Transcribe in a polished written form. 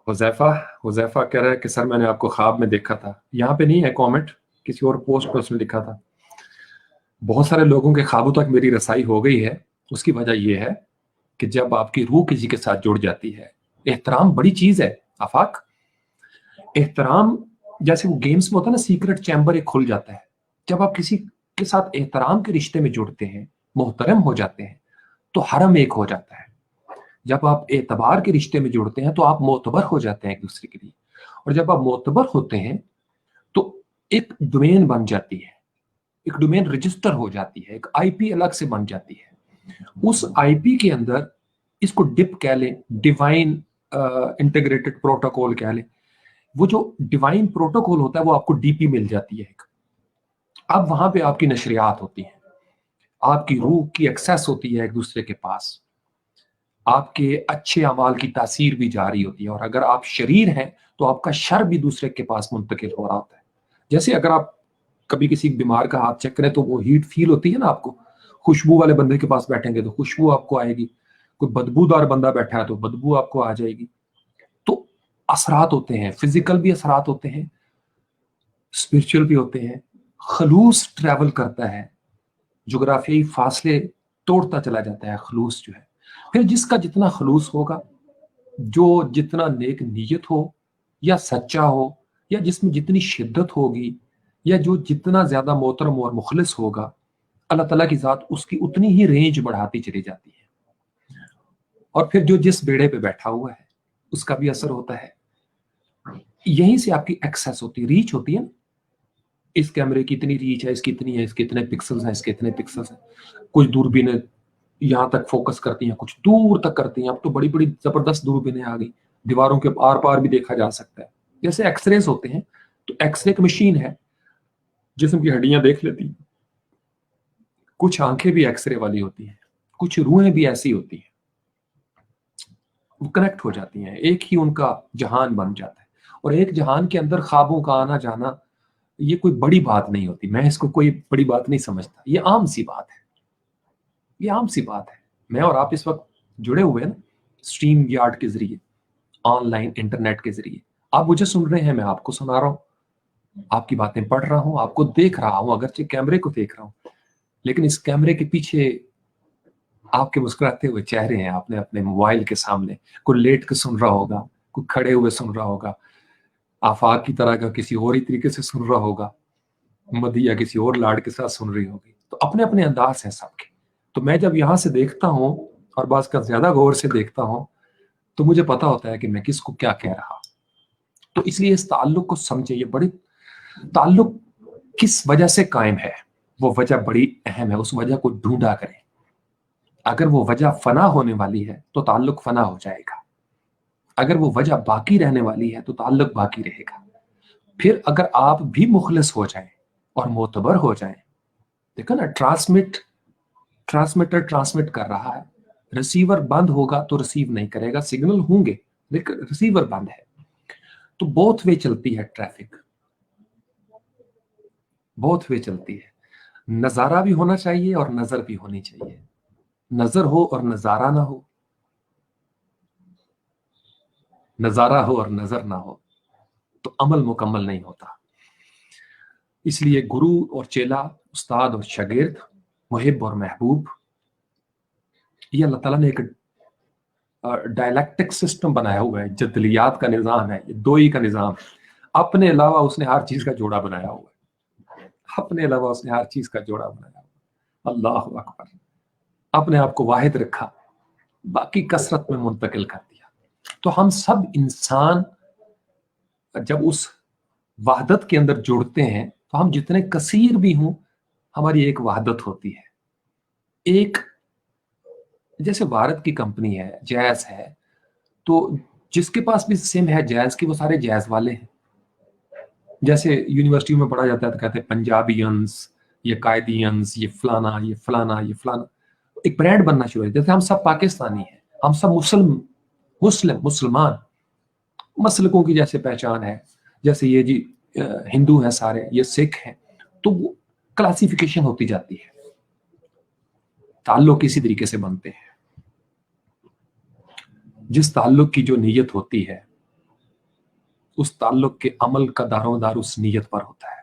हुजैफा हुजैफा कह रहा है कि सर मैंने आपको ख्वाब में देखा था। यहाँ पे नहीं है कमेंट, किसी और पोस्ट पर उसने लिखा था। बहुत सारे लोगों के ख्वाबों तक मेरी रसाई हो गई है। उसकी वजह यह है कि जब आपकी रूह किसी के साथ जुड़ जाती है, एहतराम बड़ी चीज है आफाक। एहतराम जैसे वो गेम्स में होता है ना, सीक्रेट चैम्बर एक खुल जाता है। जब आप किसी के साथ एहतराम के रिश्ते में जुड़ते हैं, मोहतरम हो जाते हैं, तो हरम एक हो जाता है। जब आप एतबार के रिश्ते में जुड़ते हैं तो आप मोतबर हो जाते हैं एक दूसरे के लिए। और जब आप मोतबर होते हैं तो एक डोमेन बन जाती है, एक डोमेन रजिस्टर हो जाती है, एक आईपी अलग से बन जाती है। उस आईपी के अंदर इसको डिप कह लें, डिवाइन इंटीग्रेटेड प्रोटोकॉल कह लें। वो जो डिवाइन प्रोटोकॉल होता है वो आपको डीपी मिल जाती है एक। अब वहां पे आपकी नशरियात होती हैं, आपकी रूह की एक्सेस होती है एक दूसरे के पास, आपके अच्छे अमाल की तासीर भी जारी होती है। और अगर आप शरीर हैं तो आपका शर भी दूसरे के पास मुंतकिल हो रहा होता है। जैसे अगर आप कभी किसी बीमार का हाथ चेक करें तो वो हीट फील होती है ना आपको। खुशबू वाले बंदे के पास बैठेंगे तो खुशबू आपको आएगी, कोई बदबूदार बंदा बैठा है तो बदबू आपको आ जाएगी। तो असरात होते हैं, फिजिकल भी असरात होते हैं, स्पिरिचुअल भी होते हैं। खलूस ट्रैवल करता है, जोग्राफियाई फासले तोड़ता चला जाता है खलूस जो है। फिर जिसका जितना खलूस होगा, जो जितना नेक नीयत हो या सच्चा हो, या जिसमें जितनी शिद्दत होगी, या जो जितना ज्यादा मोहतरम और मुखलिस होगा, अल्लाह ताला की जात उसकी उतनी ही रेंज बढ़ाती चली जाती है। और फिर जो जिस बेड़े पे बैठा हुआ है उसका भी असर होता है। यहीं से आपकी एक्सेस होती है, रीच होती है ना। इस कैमरे की इतनी रीच है, इसकी इतनी है, इसके इतने पिक्सल्स हैं, इसके इतने पिक्सल्स हैं। कुछ दूरबीनें यहाँ तक फोकस करती हैं, कुछ दूर तक करती हैं। अब तो बड़ी बड़ी जबरदस्त दूरबीनें आ गई, दीवारों के आर पार भी देखा जा सकता है। जैसे एक्सरेज होते हैं, तो एक्सरे एक मशीन है, जिस्म की हड्डियां देख लेती हैं। कुछ आंखें भी एक्सरे वाली होती हैं, कुछ रूहें भी ऐसी होती हैं, वो कनेक्ट हो जाती हैं, एक ही उनका जहान बन जाता है। और एक जहान के अंदर ख्वाबों का आना जाना, ये कोई बड़ी बात नहीं होती। मैं इसको कोई बड़ी बात नहीं समझता, ये आम सी बात है, ये आम सी बात है। मैं और आप इस वक्त जुड़े हुए हैं ना, स्ट्रीम यार्ड के जरिए, ऑनलाइन इंटरनेट के जरिए। आप मुझे सुन रहे हैं, मैं आपको सुना रहा हूँ, आपकी बातें पढ़ रहा हूँ, आपको देख रहा हूँ, अगरचे कैमरे को देख रहा हूँ, लेकिन इस कैमरे के पीछे आपके मुस्कुराते हुए चेहरे हैं। आपने अपने मोबाइल के सामने, कोई लेट के सुन रहा होगा, कोई खड़े हुए सुन रहा होगा, आफाक की तरह का किसी और ही तरीके से सुन रहा होगा, मदिया किसी और लाड के साथ सुन रही होगी। तो अपने अपने अंदाज हैं सबके। तो मैं जब यहाँ से देखता हूँ और बात का ज्यादा गौर से देखता हूँ, तो मुझे पता होता है कि मैं किसको क्या कह रहा। तो इसलिए इस ताल्लुक को समझे। ये बड़ी ताल्लुक किस वजह से कायम है, वो वजह बड़ी अहम है, उस वजह को ढूंढा करें। अगर वो वजह फना होने वाली है तो ताल्लुक फना हो जाएगा। अगर वो वजह बाकी रहने वाली है तो ताल्लुक बाकी रहेगा। फिर अगर आप भी मुखलिस हो जाएं और मोतबर हो जाएं, देखो ना, ट्रांसमीटर ट्रांसमिट कर रहा है, रिसीवर बंद होगा तो रिसीव नहीं करेगा। सिग्नल होंगे लेकिन रिसीवर बंद है, तो बोथ वे चलती है ट्रैफिक, बोथ वे चलती है। नजारा भी होना चाहिए और नजर भी होनी चाहिए। नजर हो और नजारा ना हो, नजारा हो और नजर ना हो, तो अमल मुकम्मल नहीं होता। इसलिए गुरु और चेला, उस्ताद और शागिर्द, मुहिब और महबूब, ये अल्लाह ताला ने एक डायलैक्टिक सिस्टम बनाया हुआ है, जदलियात का निज़ाम है, ये दोई का निज़ाम है। अपने अलावा उसने हर चीज का जोड़ा बनाया हुआ है, अपने अलावा उसने हर चीज का जोड़ा बनाया हुआ है। अल्लाह अकबर। अपने आप को वाहिद रखा, बाकी कसरत में मुंतकिल कर दिया। तो हम सब इंसान जब उस वहदत के अंदर जुड़ते हैं तो हम जितने कसीर भी हों, हमारी एक वहदत होती है। एक जैसे भारत की कंपनी है, जैज है, तो जिसके पास भी सिम है जैज की, वो सारे जैज वाले हैं। जैसे यूनिवर्सिटी में पढ़ा जाता है तो कहते हैं पंजाबियंस, ये कायदियंस, ये फलाना, ये फलाना, ये फलाना। एक ब्रांड बनना शुरू है। जैसे हम सब पाकिस्तानी हैं, हम सब मुसलमान मसलकों की जैसे पहचान है। जैसे ये जी हिंदू हैं सारे, ये सिख हैं, तो वो क्लासिफिकेशन होती जाती है। ताल्लुक इसी तरीके से बनते हैं। जिस ताल्लुक की जो नीयत होती है اس تعلق کے عمل کا دارومدار اس نیت پر ہوتا ہے.